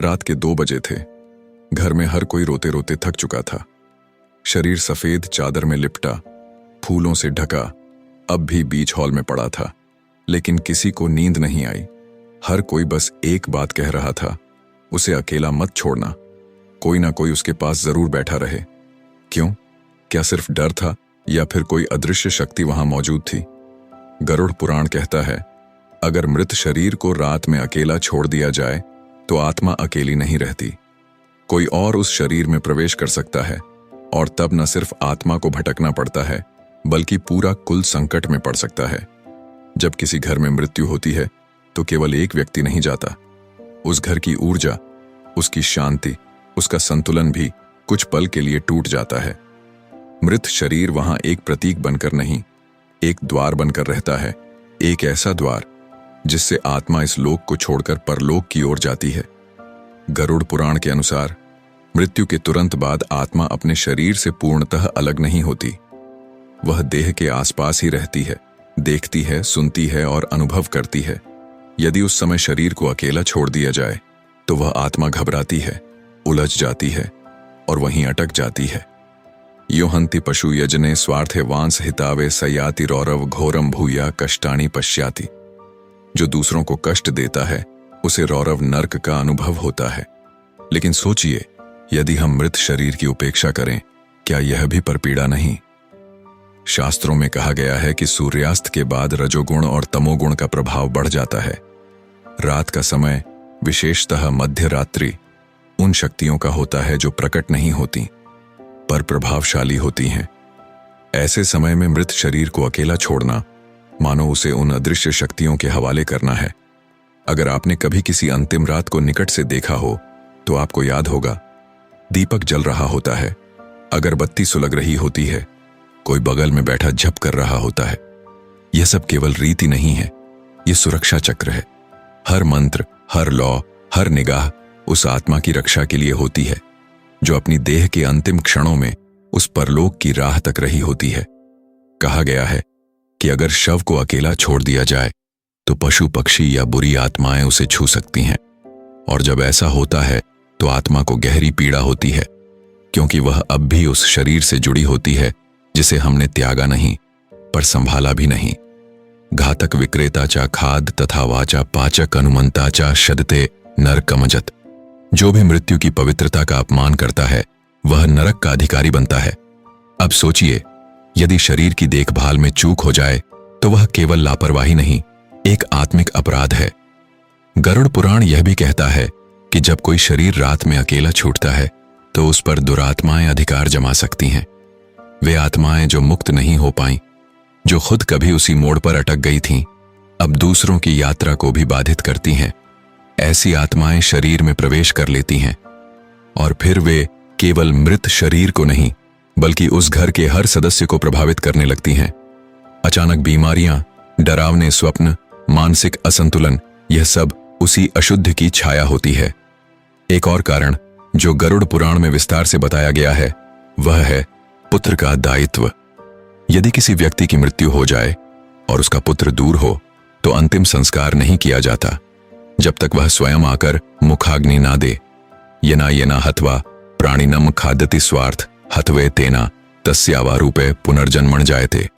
रात के 2 बजे थे। घर में हर कोई रोते रोते थक चुका था। शरीर सफेद चादर में लिपटा, फूलों से ढका, अब भी बीच हॉल में पड़ा था। लेकिन किसी को नींद नहीं आई। हर कोई बस एक बात कह रहा था, उसे अकेला मत छोड़ना। कोई ना कोई उसके पास जरूर बैठा रहे। क्यों? क्या सिर्फ डर था या फिर कोई अदृश्य शक्ति वहां मौजूद थी? गरुड़ पुराण कहता है, अगर मृत शरीर को रात में अकेला छोड़ दिया जाए तो आत्मा अकेली नहीं रहती। कोई और उस शरीर में प्रवेश कर सकता है और तब न सिर्फ आत्मा को भटकना पड़ता है बल्कि पूरा कुल संकट में पड़ सकता है। जब किसी घर में मृत्यु होती है तो केवल एक व्यक्ति नहीं जाता। उस घर की ऊर्जा, उसकी शांति, उसका संतुलन भी कुछ पल के लिए टूट जाता है। मृत शरीर वहां एक प्रतीक बनकर नहीं, एक द्वार बनकर रहता है। एक ऐसा द्वार जिससे आत्मा इस लोक को छोड़कर परलोक की ओर जाती है। गरुड़ पुराण के अनुसार मृत्यु के तुरंत बाद आत्मा अपने शरीर से पूर्णतः अलग नहीं होती। वह देह के आसपास ही रहती है, देखती है, सुनती है और अनुभव करती है। यदि उस समय शरीर को अकेला छोड़ दिया जाए तो वह आत्मा घबराती है, उलझ जाती है और वहीं अटक जाती है। यो हंति पशु यजने स्वार्थे वांस हितावे सयाति रौरव घोरम भूया कष्टाणी पश्याति। जो दूसरों को कष्ट देता है उसे रौरव नर्क का अनुभव होता है। लेकिन सोचिए, यदि हम मृत शरीर की उपेक्षा करें, क्या यह भी परपीड़ा नहीं? शास्त्रों में कहा गया है कि सूर्यास्त के बाद रजोगुण और तमोगुण का प्रभाव बढ़ जाता है। रात का समय, विशेषतः मध्य रात्रि, उन शक्तियों का होता है जो प्रकट नहीं होती पर प्रभावशाली होती हैं। ऐसे समय में मृत शरीर को अकेला छोड़ना मानो उसे उन अदृश्य शक्तियों के हवाले करना है। अगर आपने कभी किसी अंतिम रात को निकट से देखा हो तो आपको याद होगा, दीपक जल रहा होता है, अगरबत्ती सुलग रही होती है, कोई बगल में बैठा झप कर रहा होता है। यह सब केवल रीति नहीं है, यह सुरक्षा चक्र है। हर मंत्र, हर लौ, हर निगाह उस आत्मा की रक्षा के लिए होती है जो अपनी देह के अंतिम क्षणों में उस परलोक की राह तक रही होती है। कहा गया है कि अगर शव को अकेला छोड़ दिया जाए तो पशु पक्षी या बुरी आत्माएं उसे छू सकती हैं, और जब ऐसा होता है तो आत्मा को गहरी पीड़ा होती है, क्योंकि वह अब भी उस शरीर से जुड़ी होती है जिसे हमने त्यागा नहीं पर संभाला भी नहीं। घातक विक्रेता चा खाद तथा वाचा पाचक अनुमंता चा शदते नरकमजत। जो भी मृत्यु की पवित्रता का अपमान करता है वह नरक का अधिकारी बनता है। अब सोचिए, यदि शरीर की देखभाल में चूक हो जाए तो वह केवल लापरवाही नहीं, एक आत्मिक अपराध है। गरुड़ पुराण यह भी कहता है कि जब कोई शरीर रात में अकेला छूटता है तो उस पर दुरात्माएं अधिकार जमा सकती हैं। वे आत्माएं जो मुक्त नहीं हो पाईं, जो खुद कभी उसी मोड़ पर अटक गई थीं, अब दूसरों की यात्रा को भी बाधित करती हैं। ऐसी आत्माएं शरीर में प्रवेश कर लेती हैं और फिर वे केवल मृत शरीर को नहीं बल्कि उस घर के हर सदस्य को प्रभावित करने लगती हैं। अचानक बीमारियां, डरावने स्वप्न, मानसिक असंतुलन, यह सब उसी अशुद्ध की छाया होती है। एक और कारण जो गरुड़ पुराण में विस्तार से बताया गया है वह है पुत्र का दायित्व। यदि किसी व्यक्ति की मृत्यु हो जाए और उसका पुत्र दूर हो तो अंतिम संस्कार नहीं किया जाता जब तक वह स्वयं आकर मुखाग्नि ना दे। येना येना हत्वा प्राणिनम खादति स्वार्थ हत्वे तेना तस्यावा रूपे पुनर्जन्मण जायते।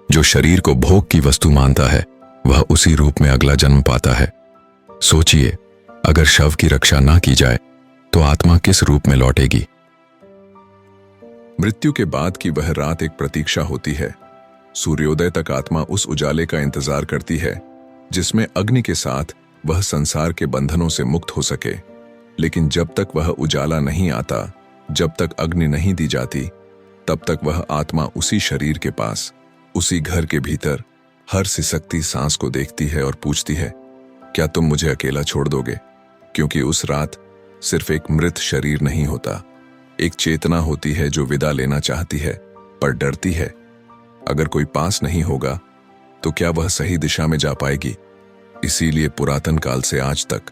जो शरीर को भोग की वस्तु मानता है वह उसी रूप में अगला जन्म पाता है। सोचिए, अगर शव की रक्षा ना की जाए तो आत्मा किस रूप में लौटेगी? मृत्यु के बाद की वह रात एक प्रतीक्षा होती है। सूर्योदय तक आत्मा उस उजाले का इंतजार करती है जिसमें अग्नि के साथ वह संसार के बंधनों से मुक्त हो सके। लेकिन जब तक वह उजाला नहीं आता, जब तक अग्नि नहीं दी जाती, तब तक वह आत्मा उसी शरीर के पास, उसी घर के भीतर हर सिसकती सांस को देखती है और पूछती है, क्या तुम मुझे अकेला छोड़ दोगे? क्योंकि उस रात सिर्फ एक मृत शरीर नहीं होता, एक चेतना होती है जो विदा लेना चाहती है पर डरती है। अगर कोई पास नहीं होगा तो क्या वह सही दिशा में जा पाएगी? इसीलिए पुरातन काल से आज तक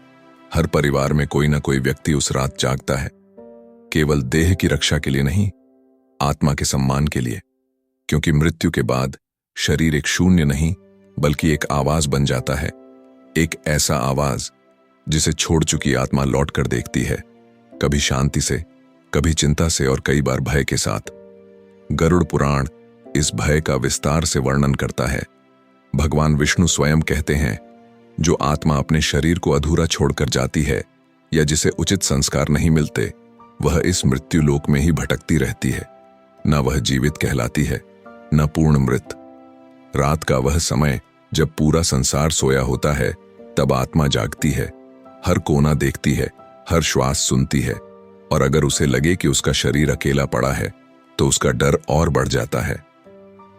हर परिवार में कोई ना कोई व्यक्ति उस रात जागता है, केवल देह की रक्षा के लिए नहीं, आत्मा के सम्मान के लिए। क्योंकि मृत्यु के बाद शरीर एक शून्य नहीं बल्कि एक आवाज बन जाता है, एक ऐसा आवाज जिसे छोड़ चुकी आत्मा लौट कर देखती है, कभी शांति से, कभी चिंता से और कई बार भय के साथ। गरुड़ पुराण इस भय का विस्तार से वर्णन करता है। भगवान विष्णु स्वयं कहते हैं, जो आत्मा अपने शरीर को अधूरा छोड़कर जाती है या जिसे उचित संस्कार नहीं मिलते, वह इस मृत्यु लोक में ही भटकती रहती है। न वह जीवित कहलाती है, न पूर्ण मृत। रात का वह समय जब पूरा संसार सोया होता है, तब आत्मा जागती है, हर कोना देखती है, हर श्वास सुनती है, और अगर उसे लगे कि उसका शरीर अकेला पड़ा है तो उसका डर और बढ़ जाता है।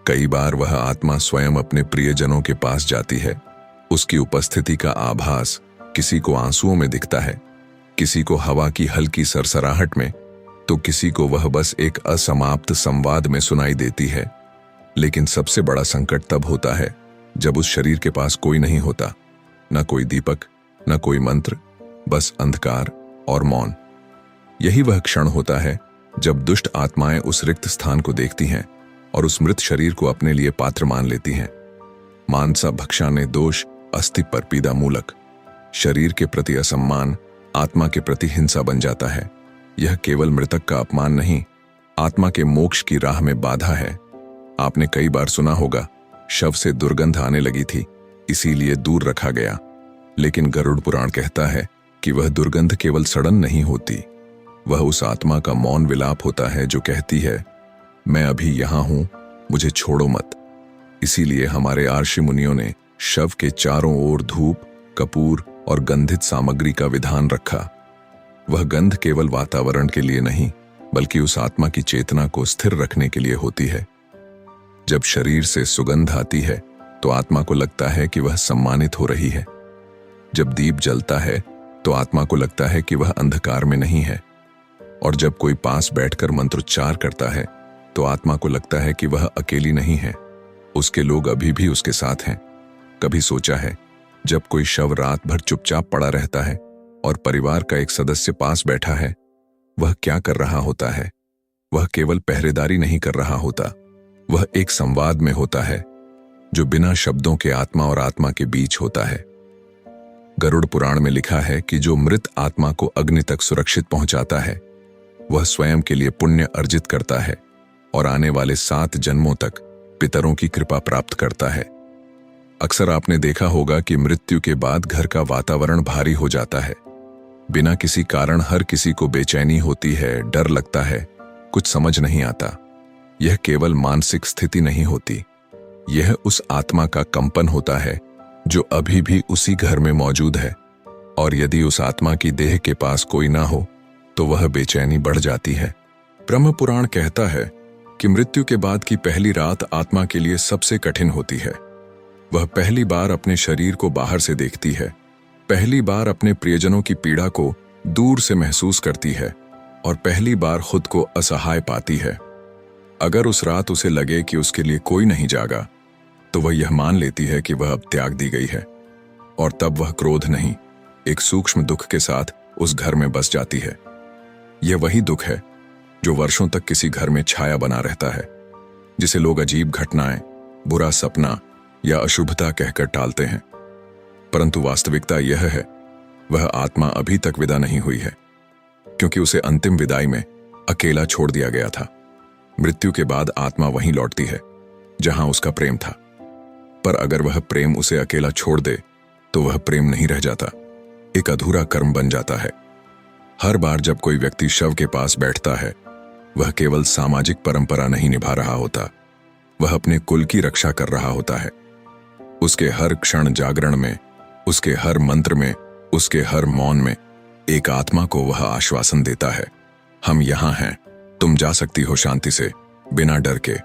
कई बार वह आत्मा स्वयं अपने प्रियजनों के पास जाती है। उसकी उपस्थिति का आभास किसी को आंसुओं में दिखता है, किसी को हवा की हल्की सरसराहट में, तो किसी को वह बस एक असमाप्त संवाद में सुनाई देती है। लेकिन सबसे बड़ा संकट तब होता है जब उस शरीर के पास कोई नहीं होता, न कोई दीपक, न कोई मंत्र, बस अंधकार और मौन। यही वह क्षण होता है जब दुष्ट आत्माएं उस रिक्त स्थान को देखती हैं और उस मृत शरीर को अपने लिए पात्र मान लेती हैं। मानसा भक्षाने दोष अस्थि पर पीदा मूलक। शरीर के प्रति असम्मान आत्मा के प्रति हिंसा बन जाता है। यह केवल मृतक का अपमान नहीं, आत्मा के मोक्ष की राह में बाधा है। आपने कई बार सुना होगा, शव से दुर्गंध आने लगी थी, इसीलिए दूर रखा गया। लेकिन गरुड़ पुराण कहता है कि वह दुर्गंध केवल सड़न नहीं होती, वह उस आत्मा का मौन विलाप होता है जो कहती है, मैं अभी यहां हूं, मुझे छोड़ो मत। इसीलिए हमारे आर्षि मुनियों ने शव के चारों ओर धूप, कपूर और गंधित सामग्री का विधान रखा। वह गंध केवल वातावरण के लिए नहीं, बल्कि उस आत्मा की चेतना को स्थिर रखने के लिए होती है। जब शरीर से सुगंध आती है तो आत्मा को लगता है कि वह सम्मानित हो रही है। जब दीप जलता है तो आत्मा को लगता है कि वह अंधकार में नहीं है। और जब कोई पास बैठकर मंत्रोच्चार करता है तो आत्मा को लगता है कि वह अकेली नहीं है, उसके लोग अभी भी उसके साथ हैं। कभी सोचा है, जब कोई शव रात भर चुपचाप पड़ा रहता है और परिवार का एक सदस्य पास बैठा है, वह क्या कर रहा होता है? वह केवल पहरेदारी नहीं कर रहा होता, वह एक संवाद में होता है जो बिना शब्दों के आत्मा और आत्मा के बीच होता है। गरुड़ पुराण में लिखा है कि जो मृत आत्मा को अग्नि तक सुरक्षित पहुंचाता है, वह स्वयं के लिए पुण्य अर्जित करता है और आने वाले 7 जन्मों तक पितरों की कृपा प्राप्त करता है। अक्सर आपने देखा होगा कि मृत्यु के बाद घर का वातावरण भारी हो जाता है। बिना किसी कारण हर किसी को बेचैनी होती है, डर लगता है, कुछ समझ नहीं आता। यह केवल मानसिक स्थिति नहीं होती, यह उस आत्मा का कंपन होता है जो अभी भी उसी घर में मौजूद है। और यदि उस आत्मा की देह के पास कोई ना हो तो वह बेचैनी बढ़ जाती है। ब्रह्म पुराण कहता है कि मृत्यु के बाद की पहली रात आत्मा के लिए सबसे कठिन होती है। वह पहली बार अपने शरीर को बाहर से देखती है, पहली बार अपने प्रियजनों की पीड़ा को दूर से महसूस करती है और पहली बार खुद को असहाय पाती है। अगर उस रात उसे लगे कि उसके लिए कोई नहीं जागा, तो वह यह मान लेती है कि वह अब त्याग दी गई है, और तब वह क्रोध नहीं, एक सूक्ष्म दुख के साथ उस घर में बस जाती है। यह वही दुख है जो वर्षों तक किसी घर में छाया बना रहता है, जिसे लोग अजीब घटनाएं, बुरा सपना या अशुभता कहकर टालते हैं। परंतु वास्तविकता यह है, वह आत्मा अभी तक विदा नहीं हुई है, क्योंकि उसे अंतिम विदाई में अकेला छोड़ दिया गया था। मृत्यु के बाद आत्मा वहीं लौटती है जहां उसका प्रेम था, पर अगर वह प्रेम उसे अकेला छोड़ दे तो वह प्रेम नहीं रह जाता, एक अधूरा कर्म बन जाता है। हर बार जब कोई व्यक्ति शव के पास बैठता है, वह केवल सामाजिक परंपरा नहीं निभा रहा होता, वह अपने कुल की रक्षा कर रहा होता है। उसके हर क्षण जागरण में, उसके हर मंत्र में, उसके हर मौन में एक आत्मा को वह आश्वासन देता है, हम यहां हैं, तुम जा सकती हो शांति से, बिना डर के।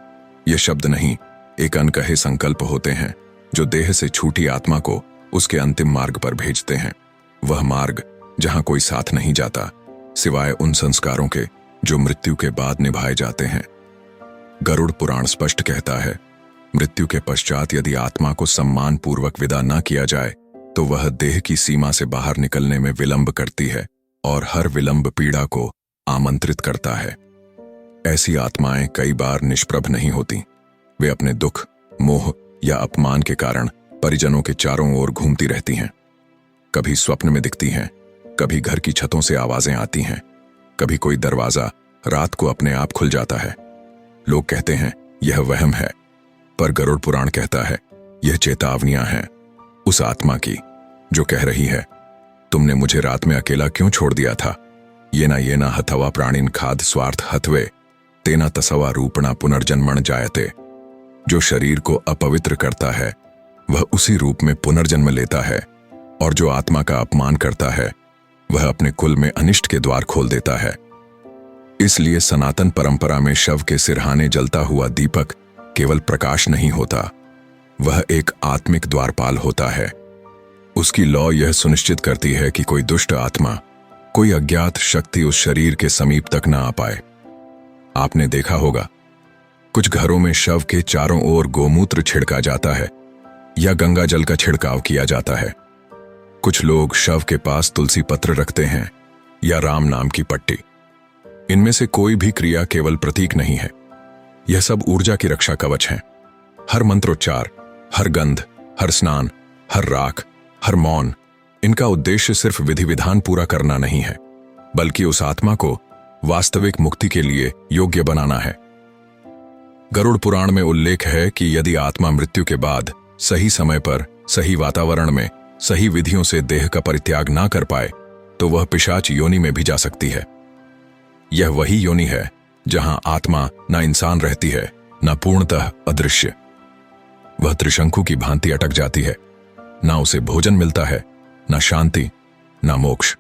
ये शब्द नहीं, एक अनकहे संकल्प होते हैं जो देह से छूटी आत्मा को उसके अंतिम मार्ग पर भेजते हैं। वह मार्ग जहां कोई साथ नहीं जाता, सिवाय उन संस्कारों के जो मृत्यु के बाद निभाए जाते हैं। गरुड़ पुराण स्पष्ट कहता है, मृत्यु के पश्चात यदि आत्मा को सम्मान पूर्वक विदा न किया जाए तो वह देह की सीमा से बाहर निकलने में विलंब करती है और हर विलंब पीड़ा को आमंत्रित करता है। ऐसी आत्माएं कई बार निष्प्रभ नहीं होती, वे अपने दुख, मोह या अपमान के कारण परिजनों के चारों ओर घूमती रहती हैं। कभी स्वप्न में दिखती हैं, कभी घर की छतों से आवाजें आती हैं, कभी कोई दरवाजा रात को अपने आप खुल जाता है। लोग कहते हैं यह वहम है, पर गरुड़ पुराण कहता है यह चेतावनियां हैं उस आत्मा की जो कह रही है तुमने मुझे रात में अकेला क्यों छोड़ दिया था। ये ना हथवा प्राणिन खाद स्वार्थ हथवे तेना तसवा रूपणा पुनर्जन्मण जायते। जो शरीर को अपवित्र करता है वह उसी रूप में पुनर्जन्म लेता है, और जो आत्मा का अपमान करता है वह अपने कुल में अनिष्ट के द्वार खोल देता है। इसलिए सनातन परंपरा में शव के सिरहाने जलता हुआ दीपक केवल प्रकाश नहीं होता, वह एक आत्मिक द्वारपाल होता है। उसकी लौ यह सुनिश्चित करती है कि कोई दुष्ट आत्मा, कोई अज्ञात शक्ति उस शरीर के समीप तक न आ पाए। आपने देखा होगा कुछ घरों में शव के चारों ओर गोमूत्र छिड़का जाता है या गंगा जल का छिड़काव किया जाता है। कुछ लोग शव के पास तुलसी पत्र रखते हैं या राम नाम की पट्टी। इनमें से कोई भी क्रिया केवल प्रतीक नहीं है, यह सब ऊर्जा की रक्षा कवच है। हर मंत्रोच्चार, हर गंध, हर स्नान, हर राख, हर मौन, इनका उद्देश्य सिर्फ विधि विधान पूरा करना नहीं है, बल्कि उस आत्मा को वास्तविक मुक्ति के लिए योग्य बनाना है। गरुड़ पुराण में उल्लेख है कि यदि आत्मा मृत्यु के बाद सही समय पर सही वातावरण में सही विधियों से देह का परित्याग ना कर पाए तो वह पिशाच योनि में भी जा सकती है। यह वही योनि है जहां आत्मा न इंसान रहती है, न पूर्णतः अदृश्य। वह त्रिशंकु की भांति अटक जाती है, ना उसे भोजन मिलता है, ना शांति, ना मोक्ष।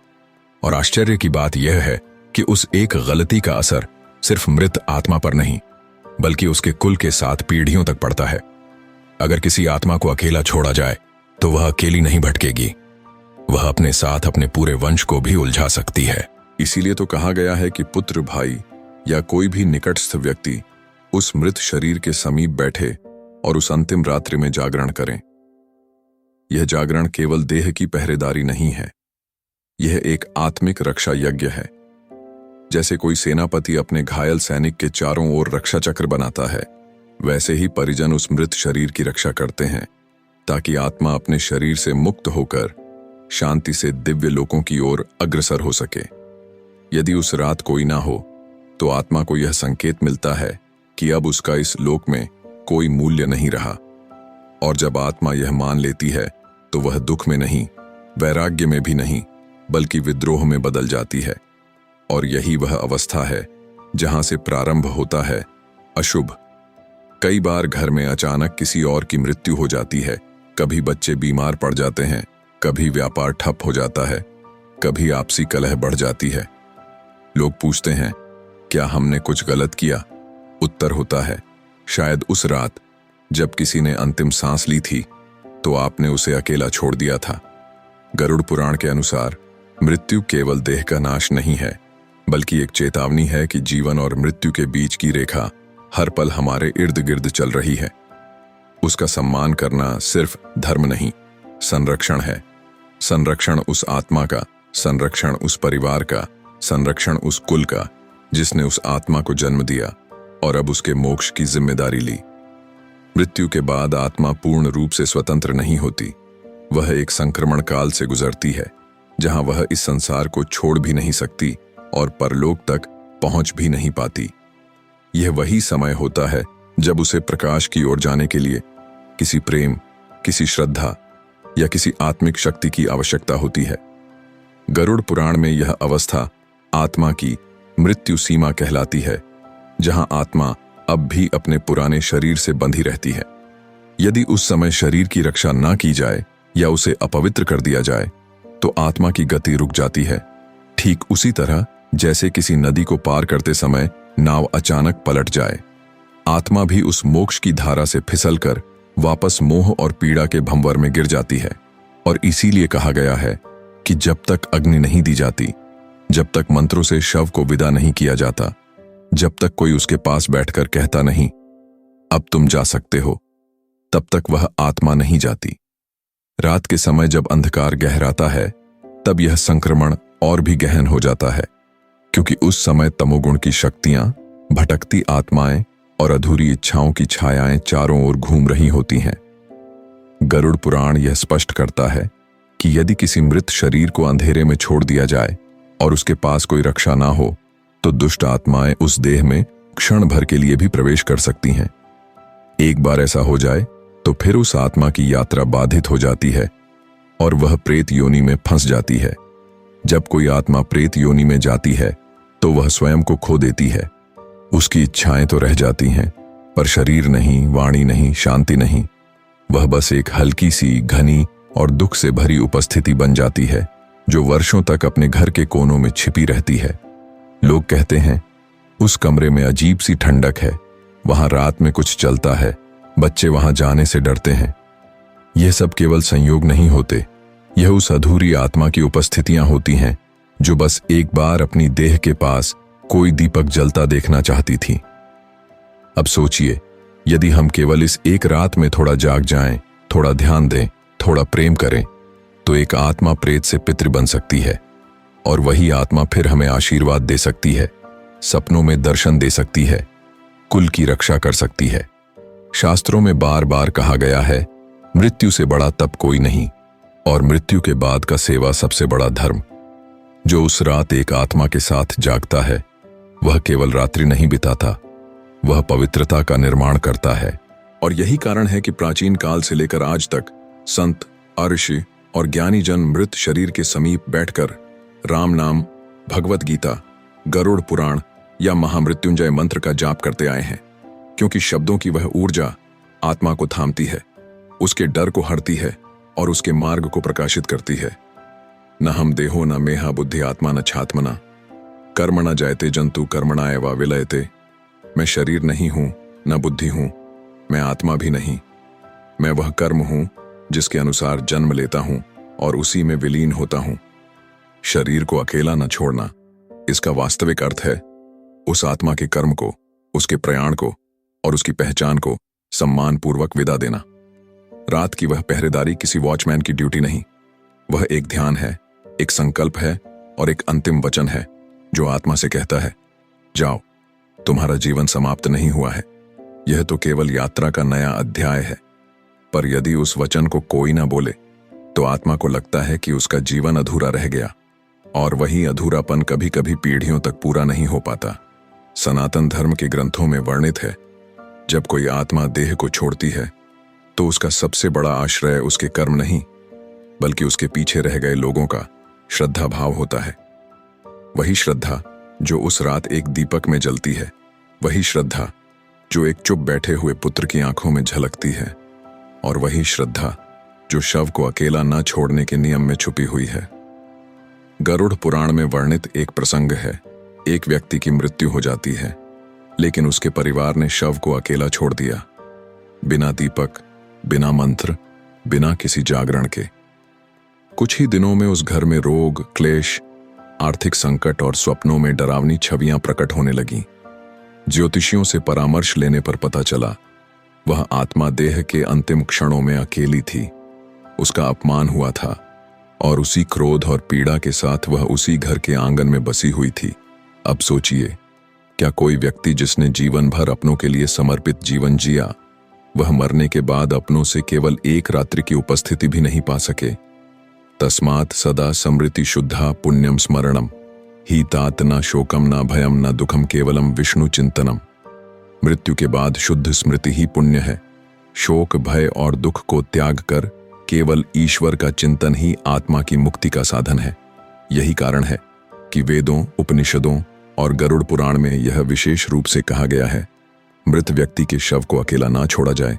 और आश्चर्य की बात यह है कि उस एक गलती का असर सिर्फ मृत आत्मा पर नहीं, बल्कि उसके कुल के 7 पीढ़ियों तक पड़ता है। अगर किसी आत्मा को अकेला छोड़ा जाए तो वह अकेली नहीं भटकेगी, वह अपने साथ अपने पूरे वंश को भी उलझा सकती है। इसीलिए तो कहा गया है कि पुत्र, भाई या कोई भी निकटस्थ व्यक्ति उस मृत शरीर के समीप बैठे और उस अंतिम रात्रि में जागरण करें। यह जागरण केवल देह की पहरेदारी नहीं है, यह एक आत्मिक रक्षा यज्ञ है। जैसे कोई सेनापति अपने घायल सैनिक के चारों ओर रक्षा चक्र बनाता है, वैसे ही परिजन उस मृत शरीर की रक्षा करते हैं ताकि आत्मा अपने शरीर से मुक्त होकर शांति से दिव्य लोकों की ओर अग्रसर हो सके। यदि उस रात कोई ना हो तो आत्मा को यह संकेत मिलता है कि अब उसका इस लोक में कोई मूल्य नहीं रहा। और जब आत्मा यह मान लेती है तो वह दुख में नहीं, वैराग्य में भी नहीं, बल्कि विद्रोह में बदल जाती है। और यही वह अवस्था है जहां से प्रारंभ होता है अशुभ। कई बार घर में अचानक किसी और की मृत्यु हो जाती है, कभी बच्चे बीमार पड़ जाते हैं, कभी व्यापार ठप हो जाता है, कभी आपसी कलह बढ़ जाती है। लोग पूछते हैं क्या हमने कुछ गलत किया? उत्तर होता है शायद उस रात जब किसी ने अंतिम सांस ली थी तो आपने उसे अकेला छोड़ दिया था। गरुड़ पुराण के अनुसार मृत्यु केवल देह का नाश नहीं है, बल्कि एक चेतावनी है कि जीवन और मृत्यु के बीच की रेखा हर पल हमारे इर्द गिर्द चल रही है। उसका सम्मान करना सिर्फ धर्म नहीं, संरक्षण है। संरक्षण उस आत्मा का, संरक्षण उस परिवार का, संरक्षण उस कुल का जिसने उस आत्मा को जन्म दिया और अब उसके मोक्ष की जिम्मेदारी ली। मृत्यु के बाद आत्मा पूर्ण रूप से स्वतंत्र नहीं होती, वह एक संक्रमण काल से गुजरती है जहां वह इस संसार को छोड़ भी नहीं सकती और परलोक तक पहुंच भी नहीं पाती। यह वही समय होता है जब उसे प्रकाश की ओर जाने के लिए किसी प्रेम, किसी श्रद्धा या किसी आत्मिक शक्ति की आवश्यकता होती है। गरुड़ पुराण में यह अवस्था आत्मा की मृत्यु सीमा कहलाती है, जहां आत्मा अब भी अपने पुराने शरीर से बंधी रहती है। यदि उस समय शरीर की रक्षा ना की जाए या उसे अपवित्र कर दिया जाए तो आत्मा की गति रुक जाती है। ठीक उसी तरह जैसे किसी नदी को पार करते समय नाव अचानक पलट जाए, आत्मा भी उस मोक्ष की धारा से फिसलकर वापस मोह और पीड़ा के भंवर में गिर जाती है। और इसीलिए कहा गया है कि जब तक अग्नि नहीं दी जाती, जब तक मंत्रों से शव को विदा नहीं किया जाता, जब तक कोई उसके पास बैठकर कहता नहीं अब तुम जा सकते हो, तब तक वह आत्मा नहीं जाती। रात के समय जब अंधकार गहराता है तब यह संक्रमण और भी गहन हो जाता है, क्योंकि उस समय तमोगुण की शक्तियां, भटकती आत्माएं और अधूरी इच्छाओं की छायाएं चारों ओर घूम रही होती हैं। गरुड़ पुराण यह स्पष्ट करता है कि यदि किसी मृत शरीर को अंधेरे में छोड़ दिया जाए और उसके पास कोई रक्षा ना हो तो दुष्ट आत्माएं उस देह में क्षण भर के लिए भी प्रवेश कर सकती हैं। एक बार ऐसा हो जाए तो फिर उस आत्मा की यात्रा बाधित हो जाती है और वह प्रेत योनि में फंस जाती है। जब कोई आत्मा प्रेत योनि में जाती है तो वह स्वयं को खो देती है। उसकी इच्छाएं तो रह जाती हैं, पर शरीर नहीं, वाणी नहीं, शांति नहीं। वह बस एक हल्की सी, घनी और दुख से भरी उपस्थिति बन जाती है जो वर्षों तक अपने घर के कोनों में छिपी रहती है। लोग कहते हैं उस कमरे में अजीब सी ठंडक है, वहां रात में कुछ चलता है, बच्चे वहां जाने से डरते हैं। यह सब केवल संयोग नहीं होते, यह उस अधूरी आत्मा की उपस्थितियां होती हैं जो बस एक बार अपनी देह के पास कोई दीपक जलता देखना चाहती थी। अब सोचिए, यदि हम केवल इस एक रात में थोड़ा जाग जाएं, थोड़ा ध्यान दें, थोड़ा प्रेम करें, तो एक आत्मा प्रेत से पितृ बन सकती है और वही आत्मा फिर हमें आशीर्वाद दे सकती है, सपनों में दर्शन दे सकती है, कुल की रक्षा कर सकती है। शास्त्रों में बार बार कहा गया है, मृत्यु से बड़ा तप कोई नहीं और मृत्यु के बाद का सेवा सबसे बड़ा धर्म। जो उस रात एक आत्मा के साथ जागता है वह केवल रात्रि नहीं बिताता, वह पवित्रता का निर्माण करता है। और यही कारण है कि प्राचीन काल से लेकर आज तक संत, ऋषि और ज्ञानी जन मृत शरीर के समीप बैठकर राम नाम, भगवत गीता, गरुड़ पुराण या महामृत्युंजय मंत्र का जाप करते आए हैं, क्योंकि शब्दों की वह ऊर्जा आत्मा को थामती है, उसके डर को हरती है और उसके मार्ग को प्रकाशित करती है। न हम देहो न मेहा बुद्धि आत्मा न छात्मना, कर्म न जायते जंतु कर्मणा एवा विलयते। मैं शरीर नहीं हूं, न बुद्धि हूं, मैं आत्मा भी नहीं। मैं वह कर्म हूं जिसके अनुसार जन्म लेता हूं और उसी में विलीन होता हूं। शरीर को अकेला न छोड़ना, इसका वास्तविक अर्थ है उस आत्मा के कर्म को, उसके प्रयाण को और उसकी पहचान को सम्मानपूर्वक विदा देना। रात की वह पहरेदारी किसी वॉचमैन की ड्यूटी नहीं, वह एक ध्यान है, एक संकल्प है और एक अंतिम वचन है जो आत्मा से कहता है, जाओ, तुम्हारा जीवन समाप्त नहीं हुआ है, यह तो केवल यात्रा का नया अध्याय है। पर यदि उस वचन को कोई ना बोले तो आत्मा को लगता है कि उसका जीवन अधूरा रह गया, और वही अधूरापन कभी कभी पीढ़ियों तक पूरा नहीं हो पाता। सनातन धर्म के ग्रंथों में वर्णित है, जब कोई आत्मा देह को छोड़ती है तो उसका सबसे बड़ा आश्रय उसके कर्म नहीं, बल्कि उसके पीछे रह गए लोगों का श्रद्धा भाव होता है। वही श्रद्धा जो उस रात एक दीपक में जलती है, वही श्रद्धा जो एक चुप बैठे हुए पुत्र की आंखों में झलकती है, और वही श्रद्धा जो शव को अकेला न छोड़ने के नियम में छुपी हुई है। गरुड़ पुराण में वर्णित एक प्रसंग है, एक व्यक्ति की मृत्यु हो जाती है, लेकिन उसके परिवार ने शव को अकेला छोड़ दिया, बिना दीपक, बिना मंत्र, बिना किसी जागरण के। कुछ ही दिनों में उस घर में रोग, क्लेश, आर्थिक संकट और स्वप्नों में डरावनी छवियां प्रकट होने लगीं। ज्योतिषियों से परामर्श लेने पर पता चला वह आत्मा देह के अंतिम क्षणों में अकेली थी, उसका अपमान हुआ था और उसी क्रोध और पीड़ा के साथ वह उसी घर के आंगन में बसी हुई थी। अब सोचिए, क्या कोई व्यक्ति जिसने जीवन भर अपनों के लिए समर्पित जीवन जिया, वह मरने के बाद अपनों से केवल एक रात्रि की उपस्थिति भी नहीं पा सके? तस्मात् सदा समृति शुद्धा पुण्यम स्मरणम ही तात न शोकम न भयम न दुखम केवलम विष्णु चिंतनम। मृत्यु के बाद शुद्ध स्मृति ही पुण्य है। शोक, भय और दुख को त्याग कर केवल ईश्वर का चिंतन ही आत्मा की मुक्ति का साधन है। यही कारण है कि वेदों, उपनिषदों और गरुड़ पुराण में यह विशेष रूप से कहा गया है, मृत व्यक्ति के शव को अकेला ना छोड़ा जाए,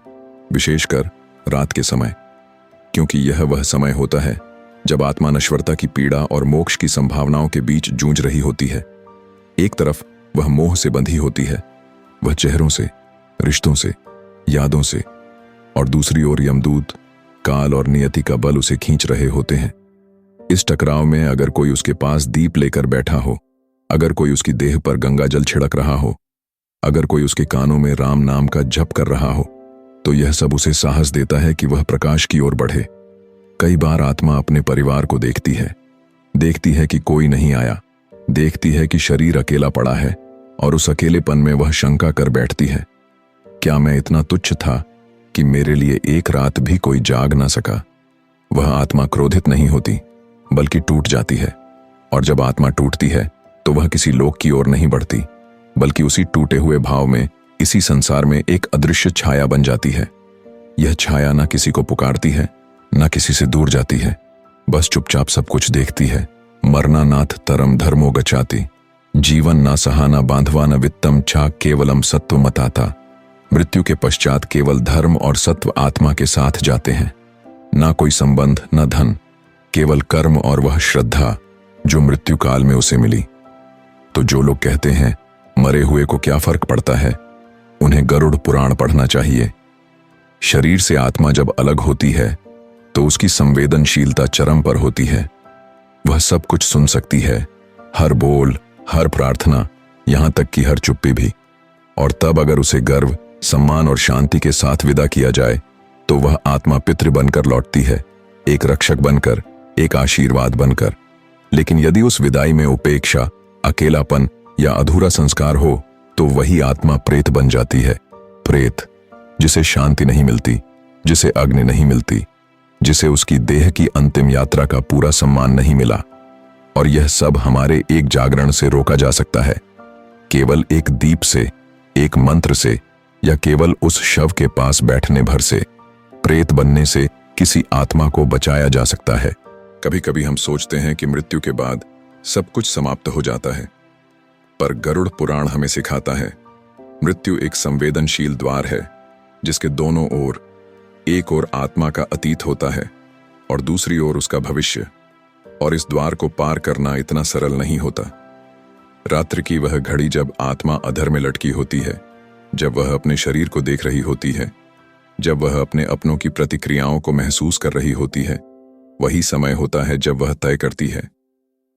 विशेषकर रात के समय, क्योंकि यह वह समय होता है जब आत्मा नश्वरता की पीड़ा और मोक्ष की संभावनाओं के बीच जूझ रही होती है। एक तरफ वह मोह से बंधी होती है, वह चेहरों से, रिश्तों से, यादों से, और दूसरी ओर यमदूत, काल और नियति का बल उसे खींच रहे होते हैं। इस टकराव में अगर कोई उसके पास दीप लेकर बैठा हो, अगर कोई उसकी देह पर गंगा जल छिड़क रहा हो, अगर कोई उसके कानों में राम नाम का जप कर रहा हो, तो यह सब उसे साहस देता है कि वह प्रकाश की ओर बढ़े। कई बार आत्मा अपने परिवार को देखती है कि कोई नहीं आया, देखती है कि शरीर अकेला पड़ा है, और उस अकेलेपन में वह शंका कर बैठती है, क्या मैं इतना तुच्छ था कि मेरे लिए एक रात भी कोई जाग ना सका? वह आत्मा क्रोधित नहीं होती, बल्कि टूट जाती है। और जब आत्मा टूटती है तो वह किसी लोक की ओर नहीं बढ़ती, बल्कि उसी टूटे हुए भाव में इसी संसार में एक अदृश्य छाया बन जाती है। यह छाया ना किसी को पुकारती है, ना किसी से दूर जाती है, बस चुपचाप सब कुछ देखती है। मरना नाथ तरम धर्मो गचाती, जीवन ना सहाना बांधवा न वित्तम छा केवलम सत्व मताता। मृत्यु के पश्चात केवल धर्म और सत्व आत्मा के साथ जाते हैं। ना कोई संबंध, न धन, केवल कर्म और वह श्रद्धा जो मृत्यु काल में उसे मिली। तो जो लोग कहते हैं मरे हुए को क्या फर्क पड़ता है, उन्हें गरुड़ पुराण पढ़ना चाहिए। शरीर से आत्मा जब अलग होती है तो उसकी संवेदनशीलता चरम पर होती है। वह सब कुछ सुन सकती है, हर बोल, हर प्रार्थना, यहां तक कि हर चुप्पी भी। और तब अगर उसे गर्व, सम्मान और शांति के साथ विदा किया जाए तो वह आत्मा पितृ बनकर लौटती है, एक रक्षक बनकर, एक आशीर्वाद बनकर। लेकिन यदि उस विदाई में उपेक्षा, अकेलापन या अधूरा संस्कार हो तो वही आत्मा प्रेत बन जाती है। प्रेत जिसे शांति नहीं मिलती, जिसे अग्नि नहीं मिलती, जिसे उसकी देह की अंतिम यात्रा का पूरा सम्मान नहीं मिला। और यह सब हमारे एक जागरण से रोका जा सकता है, केवल एक दीप से, एक मंत्र से, या केवल उस शव के पास बैठने भर से। प्रेत बनने से किसी आत्मा को बचाया जा सकता है। कभी कभी हम सोचते हैं कि मृत्यु के बाद सब कुछ समाप्त हो जाता है, पर गरुड़ पुराण हमें सिखाता है मृत्यु एक संवेदनशील द्वार है, जिसके दोनों ओर, एक ओर आत्मा का अतीत होता है और दूसरी ओर उसका भविष्य। और इस द्वार को पार करना इतना सरल नहीं होता। रात्रि की वह घड़ी जब आत्मा अधर में लटकी होती है, जब वह अपने शरीर को देख रही होती है, जब वह अपने अपनों की प्रतिक्रियाओं को महसूस कर रही होती है, वही समय होता है जब वह तय करती है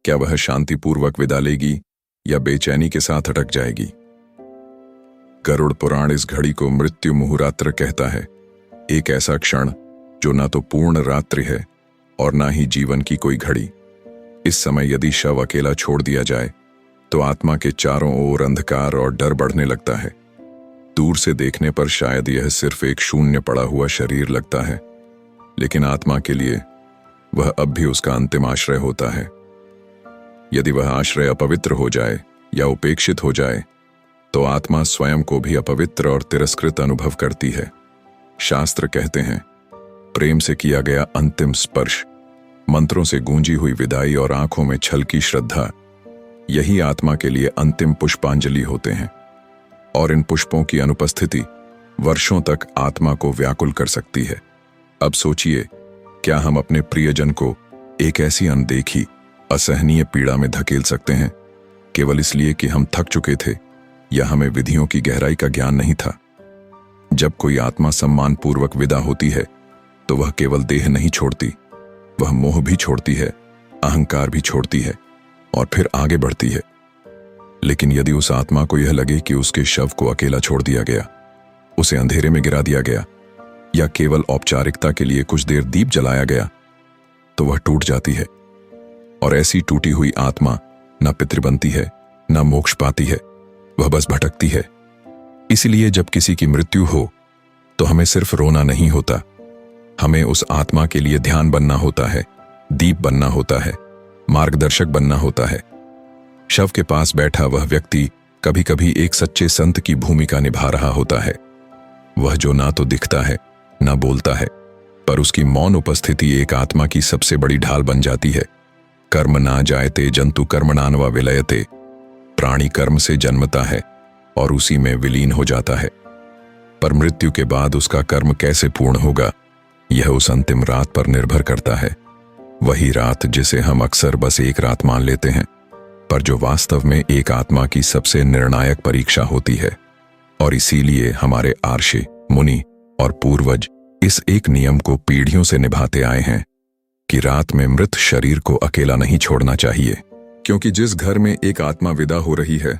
क्या वह शांतिपूर्वक विदा लेगी या बेचैनी के साथ अटक जाएगी। गरुड़ पुराण इस घड़ी को मृत्यु मुहुरात्र कहता है, एक ऐसा क्षण जो ना तो पूर्ण रात्रि है और ना ही जीवन की कोई घड़ी। इस समय यदि शव अकेला छोड़ दिया जाए तो आत्मा के चारों ओर अंधकार और डर बढ़ने लगता है। दूर से देखने पर शायद यह सिर्फ एक शून्य पड़ा हुआ शरीर लगता है, लेकिन आत्मा के लिए वह अब भी उसका अंतिम आश्रय होता है। यदि वह आश्रय अपवित्र हो जाए या उपेक्षित हो जाए तो आत्मा स्वयं को भी अपवित्र और तिरस्कृत अनुभव करती है। शास्त्र कहते हैं प्रेम से किया गया अंतिम स्पर्श, मंत्रों से गूंजी हुई विदाई और आंखों में छलकी श्रद्धा, यही आत्मा के लिए अंतिम पुष्पांजलि होते हैं। और इन पुष्पों की अनुपस्थिति वर्षों तक आत्मा को व्याकुल कर सकती है। अब सोचिए, क्या हम अपने प्रियजन को एक ऐसी अनदेखी, असहनीय पीड़ा में धकेल सकते हैं केवल इसलिए कि हम थक चुके थे या हमें विधियों की गहराई का ज्ञान नहीं था। जब कोई आत्मा सम्मानपूर्वक विदा होती है तो वह केवल देह नहीं छोड़ती, वह मोह भी छोड़ती है, अहंकार भी छोड़ती है और फिर आगे बढ़ती है। लेकिन यदि उस आत्मा को यह लगे कि उसके शव को अकेला छोड़ दिया गया, उसे अंधेरे में गिरा दिया गया या केवल औपचारिकता के लिए कुछ देर दीप जलाया गया, तो वह टूट जाती है। और ऐसी टूटी हुई आत्मा न पितृ बनती है, न मोक्ष पाती है, वह बस भटकती है। इसलिए जब किसी की मृत्यु हो तो हमें सिर्फ रोना नहीं होता, हमें उस आत्मा के लिए ध्यान बनना होता है, दीप बनना होता है, मार्गदर्शक बनना होता है। शव के पास बैठा वह व्यक्ति कभी कभी एक सच्चे संत की भूमिका निभा रहा होता है। वह जो ना तो दिखता है, ना बोलता है, पर उसकी मौन उपस्थिति एक आत्मा की सबसे बड़ी ढाल बन जाती है। कर्म ना जायते जंतु कर्मणान्वा विलयते, प्राणी कर्म से जन्मता है और उसी में विलीन हो जाता है। पर मृत्यु के बाद उसका कर्म कैसे पूर्ण होगा, यह उस अंतिम रात पर निर्भर करता है। वही रात जिसे हम अक्सर बस एक रात मान लेते हैं, पर जो वास्तव में एक आत्मा की सबसे निर्णायक परीक्षा होती है। और इसीलिए हमारे आर्षि, मुनि और पूर्वज इस एक नियम को पीढ़ियों से निभाते आए हैं कि रात में मृत शरीर को अकेला नहीं छोड़ना चाहिए। क्योंकि जिस घर में एक आत्मा विदा हो रही है,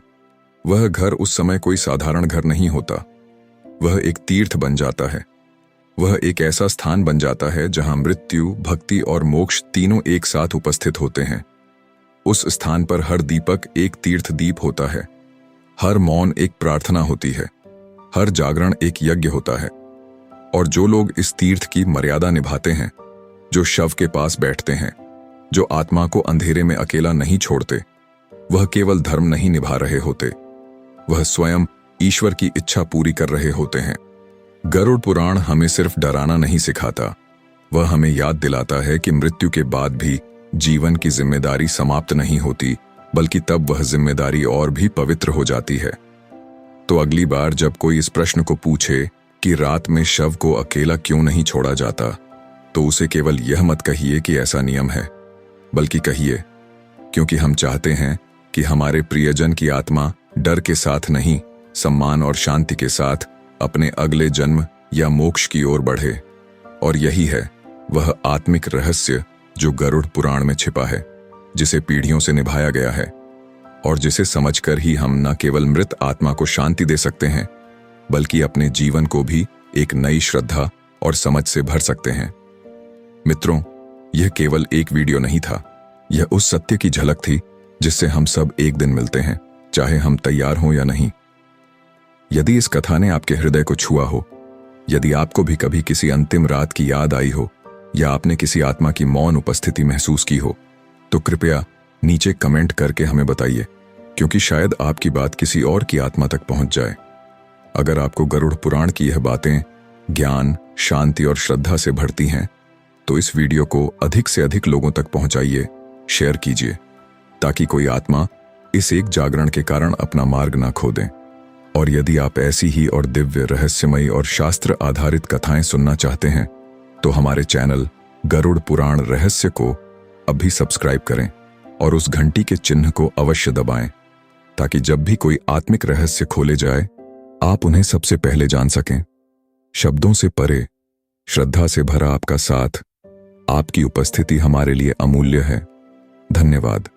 वह घर उस समय कोई साधारण घर नहीं होता। वह एक तीर्थ बन जाता है। वह एक ऐसा स्थान बन जाता है जहां मृत्यु, भक्ति और मोक्ष तीनों एक साथ उपस्थित होते हैं। उस स्थान पर हर दीपक एक तीर्थ दीप होता है, हर मौन एक प्रार्थना होती है, हर जागरण एक यज्ञ होता है। और जो लोग इस तीर्थ की मर्यादा निभाते हैं जो शव के पास बैठते हैं, जो आत्मा को अंधेरे में अकेला नहीं छोड़ते, वह केवल धर्म नहीं निभा रहे होते, वह स्वयं ईश्वर की इच्छा पूरी कर रहे होते हैं। गरुड़ पुराण हमें सिर्फ डराना नहीं सिखाता, वह हमें याद दिलाता है कि मृत्यु के बाद भी जीवन की जिम्मेदारी समाप्त नहीं होती, बल्कि तब वह जिम्मेदारी और भी पवित्र हो जाती है। तो अगली बार जब कोई इस प्रश्न को पूछे कि रात में शव को अकेला क्यों नहीं छोड़ा जाता, तो उसे केवल यह मत कहिए कि ऐसा नियम है, बल्कि कहिए क्योंकि हम चाहते हैं कि हमारे प्रियजन की आत्मा डर के साथ नहीं, सम्मान और शांति के साथ अपने अगले जन्म या मोक्ष की ओर बढ़े। और यही है वह आत्मिक रहस्य जो गरुड़ पुराण में छिपा है, जिसे पीढ़ियों से निभाया गया है और जिसे समझकर ही हम न केवल मृत आत्मा को शांति दे सकते हैं, बल्कि अपने जीवन को भी एक नई श्रद्धा और समझ से भर सकते हैं। मित्रों, यह केवल एक वीडियो नहीं था, यह उस सत्य की झलक थी जिससे हम सब एक दिन मिलते हैं, चाहे हम तैयार हों या नहीं। यदि इस कथा ने आपके हृदय को छुआ हो, यदि आपको भी कभी किसी अंतिम रात की याद आई हो या आपने किसी आत्मा की मौन उपस्थिति महसूस की हो, तो कृपया नीचे कमेंट करके हमें बताइए, क्योंकि शायद आपकी बात किसी और की आत्मा तक पहुंच जाए। अगर आपको गरुड़ पुराण की यह बातें ज्ञान, शांति और श्रद्धा से भरती हैं, तो इस वीडियो को अधिक से अधिक लोगों तक पहुंचाइए, शेयर कीजिए, ताकि कोई आत्मा इस एक जागरण के कारण अपना मार्ग ना खो दें। और यदि आप ऐसी ही और दिव्य, रहस्यमयी और शास्त्र आधारित कथाएं सुनना चाहते हैं, तो हमारे चैनल गरुड़ पुराण रहस्य को अभी सब्सक्राइब करें और उस घंटी के चिन्ह को अवश्य दबाएं, ताकि जब भी कोई आत्मिक रहस्य खोले जाए, आप उन्हें सबसे पहले जान सकें। शब्दों से परे श्रद्धा से भरा आपका साथ, आपकी उपस्थिति हमारे लिए अमूल्य है। धन्यवाद।